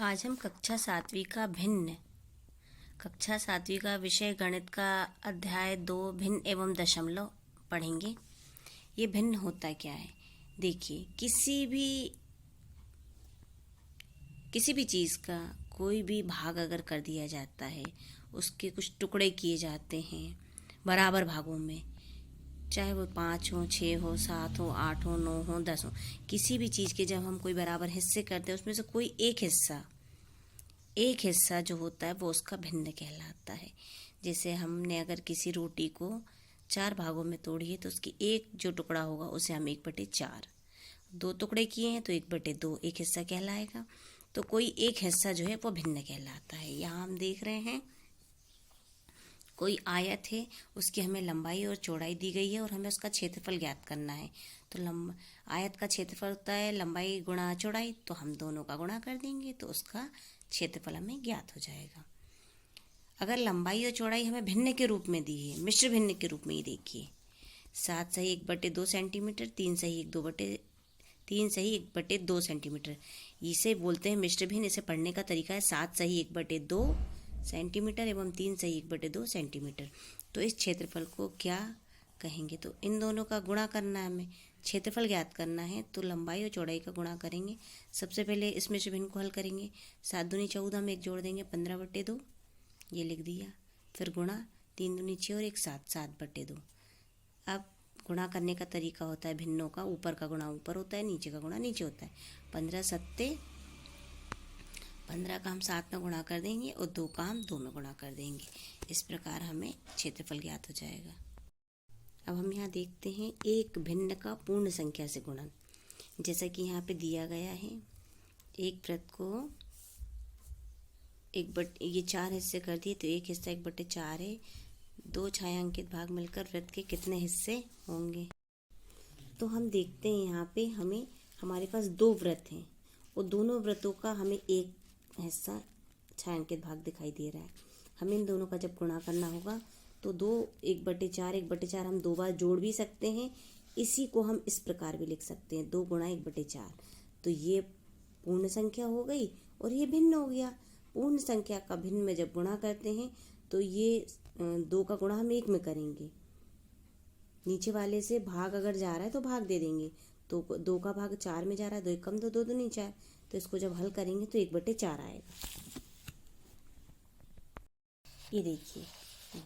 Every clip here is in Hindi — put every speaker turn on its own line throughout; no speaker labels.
आज हम कक्षा सातवीं का विषय गणित का अध्याय 2 भिन्न एवं दशमलव पढ़ेंगे। ये भिन्न होता क्या है? देखिए, किसी भी चीज़ का कोई भी भाग अगर कर दिया जाता है, उसके कुछ टुकड़े किए जाते हैं बराबर भागों में, चाहे वो 5 हो, 6 हो, 7 हो, 8 हो, 9 हो, 10 हो। किसी भी चीज़ के जब हम कोई बराबर हिस्से करते हैं, उसमें से कोई एक हिस्सा जो होता है वो उसका भिन्न कहलाता है। जैसे हमने अगर किसी रोटी को 4 भागों में तोड़ी है, तो उसकी एक जो टुकड़ा होगा उसे हम 1/4, 2 टुकड़े किए हैं तो 1/2 एक हिस्सा कहलाएगा। तो कोई एक हिस्सा जो है वो भिन्न कहलाता है। यहाँ हम देख रहे हैं कोई आयत है, उसकी हमें लंबाई और चौड़ाई दी गई है और हमें उसका क्षेत्रफल ज्ञात करना है। तो आयत का क्षेत्रफल होता है लंबाई गुणा चौड़ाई, तो हम दोनों का गुणा कर देंगे तो उसका क्षेत्रफल हमें ज्ञात हो जाएगा। अगर लंबाई और चौड़ाई हमें भिन्न के रूप में दी है, मिश्र भिन्न के रूप में ही देखिए, 7 सही 1/2 सेंटीमीटर, 3 सही 1/2 सेंटीमीटर, इसे बोलते हैं मिश्र भिन्न। इसे पढ़ने का तरीका है 7 सही 1/2 सेंटीमीटर एवं 3 सही 1/2 सेंटीमीटर। तो इस क्षेत्रफल को क्या कहेंगे? तो इन दोनों का गुणा करना है, हमें क्षेत्रफल ज्ञात करना है, तो लंबाई और चौड़ाई का गुणा करेंगे। सबसे पहले इसमें से भिन्न को हल करेंगे। 7 दूनी 14 में एक जोड़ देंगे 15/2, ये लिख दिया। फिर गुणा 3 दूनी 6 और 1 7, 7/2। अब गुणा करने का तरीका होता है भिन्नों का, ऊपर का गुणा ऊपर होता है, नीचे का गुणा नीचे होता है। 15 सत्ते 15 का हम 7 में गुणा कर देंगे और 2 का हम 2 में गुणा कर देंगे। इस प्रकार हमें क्षेत्रफल ज्ञात हो जाएगा। अब हम यहाँ देखते हैं एक भिन्न का पूर्ण संख्या से गुणन। जैसा कि यहाँ पे दिया गया है, एक वृत्त को ये 4 हिस्से कर दिए, तो एक हिस्सा 1/4 है। 2 छायांकित भाग मिलकर वृत्त के कितने हिस्से होंगे? तो हम देखते हैं यहाँ पे हमारे पास 2 वृत्त हैं और दोनों वृत्तों का हमें एक हिस्सा छायांकित भाग दिखाई दे रहा है। हमें इन दोनों का जब गुणा करना होगा तो 2 1/4 हम 2 बार जोड़ भी सकते हैं। इसी को हम इस प्रकार भी लिख सकते हैं 2 गुणा 1/4। तो ये पूर्ण संख्या हो गई और ये भिन्न हो गया। पूर्ण संख्या का भिन्न में जब गुणा करते हैं तो ये 2 का गुणा हम 1 में करेंगे। नीचे वाले से भाग अगर जा रहा है तो भाग दे देंगे, तो 2 का भाग 4 में जा रहा है, 2 1 कम 2 2 दूनी 4, तो इसको जब हल करेंगे तो 1/4 आएगा। ये देखिए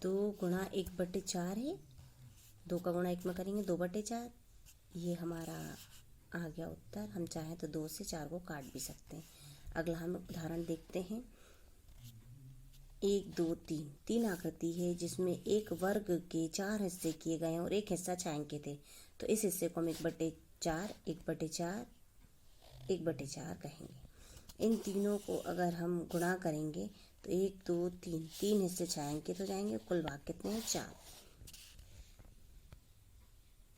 2 गुणा 1/4 है, 2 का गुणा 1 में करेंगे 2/4, ये हमारा आ गया उत्तर। हम चाहें तो 2 से 4 को काट भी सकते हैं। अगला हम उदाहरण देखते हैं। 1 2 3 3 आकृति है जिसमें एक वर्ग के 4 हिस्से किए गए हैं और एक हिस्सा छायांकित है। तो इस हिस्से को हम 1/4 1/4 1/4 कहेंगे। इन तीनों को अगर हम गुणा करेंगे तो 1 2 3 3 हिस्से छायांकित हो जाएंगे। कुल भाग कितने हैं? 4।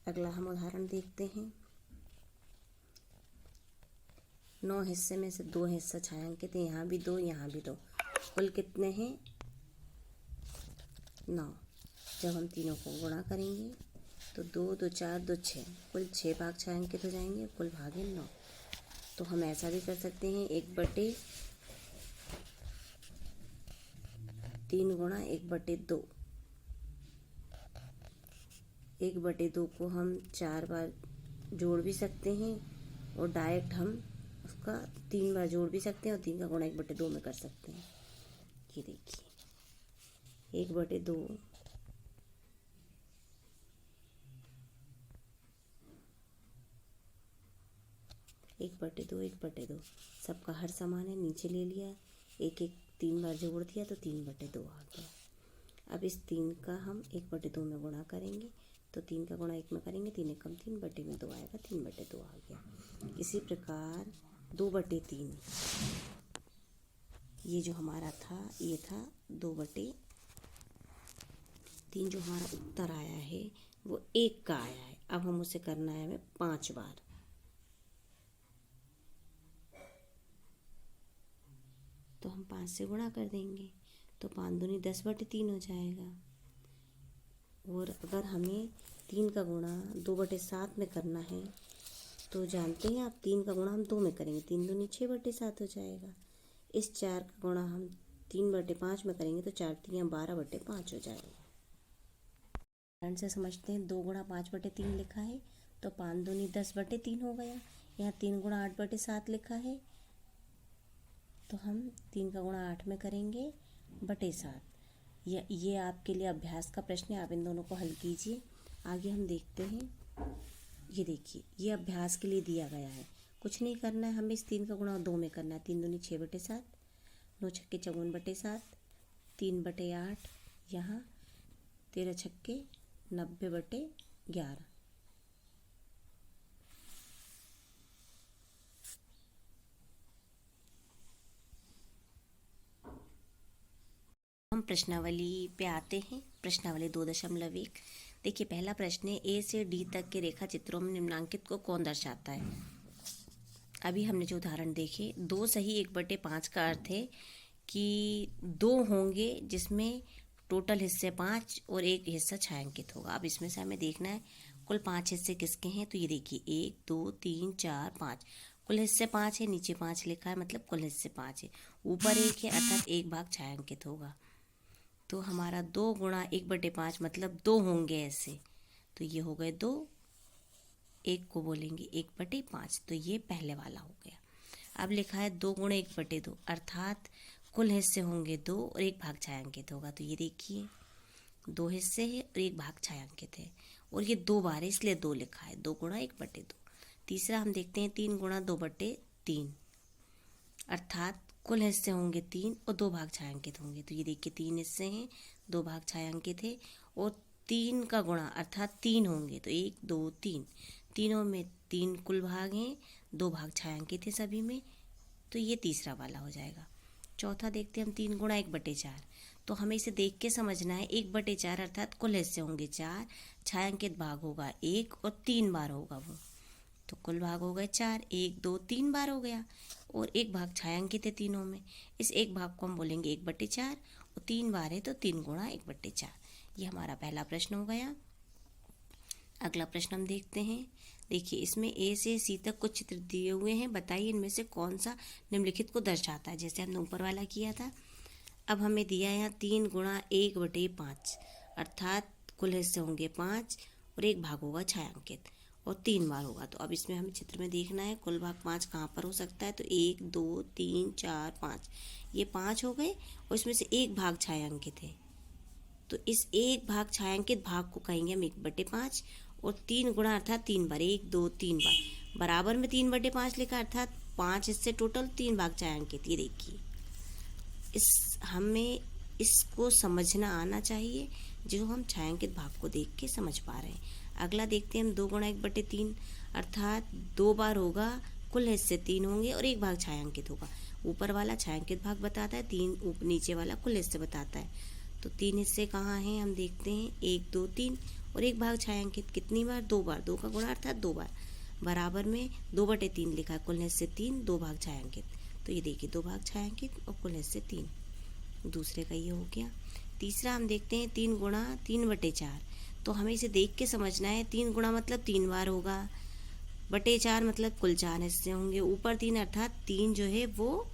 अगला हम उदाहरण देखते हैं। 9 हिस्से में से 2 हिस्सा छायांकित है, यहाँ भी 2 यहाँ भी 2, कुल कितने हैं? 9। जब हम तीनों को गुणा करेंगे तो 2 2 4 2 6, कुल 6 भाग छायांकित हो जाएंगे, कुल भाग है 9। तो हम ऐसा भी कर सकते हैं 1/3 गुणा 1/2। 1/2 को हम 4 बार जोड़ भी सकते हैं और डायरेक्ट हम उसका 3 बार जोड़ भी सकते हैं और 3 का गुणा 1/2 में कर सकते हैं। ये देखिए 1/2 1/2 1/2 सबका हर समान है, नीचे ले लिया, 1 1 3 बार जोड़ दिया तो 3/2 आ गया। अब इस 3 का हम 1/2 में गुणा करेंगे तो 3 का गुणा 1 में करेंगे, 3 1 कम 3 बटे में 2 आएगा, 3/2 आ गया। इसी प्रकार 2/3, ये जो हमारा था ये था 2/3। जो हमारा उत्तर आया है वो 1 का आया है। अब हम उसे करना है हमें 5 बार। तो हम 5 से गुणा कर देंगे तो 5 दूनी 10/3 हो जाएगा। और अगर हमें 3 का गुणा 2/7 में करना है तो जानते हैं आप 3 का गुणा हम 2 में करेंगे, 3 दूनी 6/7 हो जाएगा। इस 4 का गुणा हम 3/5 में करेंगे तो 4 3 12/5 हो जाएगा। उदाहरण से समझते हैं। 2 गुणा 5/3 लिखा है तो 5 दूनी 10/3 हो गया। यहाँ 3 गुणा 8/7 लिखा है तो हम 3 का गुणा 8 में करेंगे बटे 7। ये आपके लिए अभ्यास का प्रश्न है, आप इन दोनों को हल कीजिए। आगे हम देखते हैं। ये देखिए, ये अभ्यास के लिए दिया गया है, कुछ नहीं करना है, हमें इस 3 का गुणा 2 में करना है। 3 दूनी 6/7, 9 छक्के 54/7, 3/8, यहाँ 13 छक्के 90/11। हम प्रश्नावली पे आते हैं। प्रश्नावली 2.1। देखिए, पहला प्रश्न है, ए से डी तक के रेखा चित्रों में निम्नांकित को कौन दर्शाता है। अभी हमने जो उदाहरण देखे, 2 सही 1/5 का अर्थ है कि 2 होंगे जिसमें टोटल हिस्से 5 और 1 हिस्सा छायांकित होगा। अब इसमें से हमें देखना है कुल 5 हिस्से किसके हैं। तो ये देखिए 1 2 3 4 5, कुल हिस्से 5 है। नीचे 5 लिखा है मतलब कुल हिस्से 5 है। ऊपर 1 है अर्थात 1 भाग छायांकित होगा। तो हमारा 2 गुणा 1/5 मतलब 2 होंगे ऐसे, तो ये हो गए 2, 1 को बोलेंगे 1/5, तो ये पहले वाला हो गया। अब लिखा है 2 गुणा 1/2 अर्थात कुल हिस्से होंगे 2 और 1 भाग छायांकित होगा। तो ये देखिए 2 हिस्से हैं और 1 भाग छायांकित है और ये 2 बार है इसलिए 2 लिखा है। 2 गुणा 1/2। तीसरा हम देखते हैं 3 गुणा 2/3 अर्थात कुल हिस्से होंगे 3 और 2 भाग छायांकित होंगे। तो ये देखिए 3 हिस्से हैं, 2 भाग छायांकित है और 3 का गुणा अर्थात 3 होंगे। तो 1 2 3, तीनों में 3 कुल भाग हैं, 2 भाग छायांकित है सभी में, तो ये तीसरा वाला हो जाएगा। चौथा देखते हैं हम 3 गुणा 1/4। तो हमें इसे देख के समझना है। 1/4 अर्थात कुल हिस्से होंगे 4, छायांकित भाग होगा 1 और 3 बार होगा वो, तो कुल भाग हो गए 4, 1 2 3 बार हो गया और 1 भाग छायांकित है तीनों में। इस 1 भाग को हम बोलेंगे 1/4 और 3 बार है तो 3 गुणा 1/4। ये हमारा पहला प्रश्न हो गया। अगला प्रश्न हम देखते हैं। देखिए, इसमें ए से सी तक कुछ चित्र दिए हुए हैं, बताइए इनमें से कौन सा निम्नलिखित को दर्शाता है। जैसे हमने ऊपर वाला किया था। अब हमें दिया है यहाँ 3 गुणा 1/5 अर्थात कुल हिस्से होंगे 5 और 1 भाग होगा छायांकित और 3 बार होगा। तो अब इसमें हमें चित्र में देखना है कुल भाग 5 कहाँ पर हो सकता है। तो 1 2 3 4 5, ये 5 हो गए और इसमें से 1 भाग छायांकित है। तो इस 1 भाग छायांकित भाग को कहेंगे हम 1/5 और 3 गुणा अर्थात 3 बार, 1 2 3 बार बराबर में 3/5 लिखा अर्थात 5 हिस्से टोटल, 3 भाग छायांकित। ये देखिए, हमें इसको समझना आना चाहिए जो हम छायांकित भाग को देख के समझ पा रहे हैं। अगला देखते हैं हम 2 गुणा 1/3 अर्थात 2 बार होगा, कुल हिस्से 3 होंगे और 1 भाग छायांकित होगा। ऊपर वाला छायांकित भाग बताता है, 3 नीचे वाला कुल हिस्से बताता है। तो 3 हिस्से कहाँ हैं हम देखते हैं, 1 2 3 और 1 भाग छायांकित कितनी बार, 2 बार। 2 का गुणा अर्थात 2 बार बराबर में 2/3 लिखा है, कुल हिस्से 3, 2 भाग छायांकित। तो ये देखिए 2 भाग छायांकित और कुल हिस्से 3, दूसरे का ये हो गया। तीसरा हम देखते हैं 3 गुणा 3/4। तो हमें इसे देख के समझना है। 3 गुणा मतलब 3 बार होगा, /4 मतलब कुल 4 हिस्से होंगे। ऊपर 3 अर्थात 3 जो है वो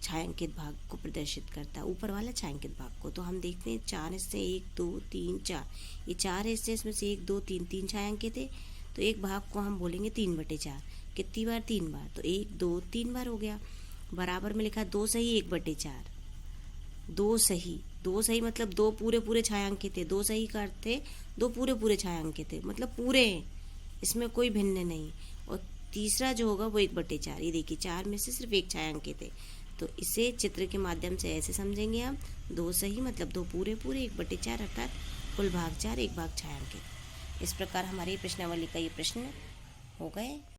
छायांकित भाग को प्रदर्शित करता है, ऊपर वाला छायांकित भाग को। तो हम देखते हैं 4 हिस्से 1 2 3 4, ये 4 हिस्से, इसमें से 1 2 3 3 छायांकित है। तो एक भाग को हम बोलेंगे 3/4, कितनी बार, 3 बार। तो 1 2 3 बार हो गया। बराबर में लिखा 2 सही 1/4, 2 सही, 2 सही मतलब 2 पूरे पूरे छायांकित है। 2 सही का अर्थ है 2 पूरे पूरे छायांकित है, मतलब पूरे हैं, इसमें कोई भिन्न नहीं। और तीसरा जो होगा वो 1/4। ये देखिए 4 में से सिर्फ 1 छायांकित है। तो इसे चित्र के माध्यम से ऐसे समझेंगे हम, 2 सही मतलब 2 पूरे पूरे, 1/4 अर्थात कुल भाग 4, 1 भाग छायांकित। इस प्रकार हमारी प्रश्नावली का ये प्रश्न हो गए।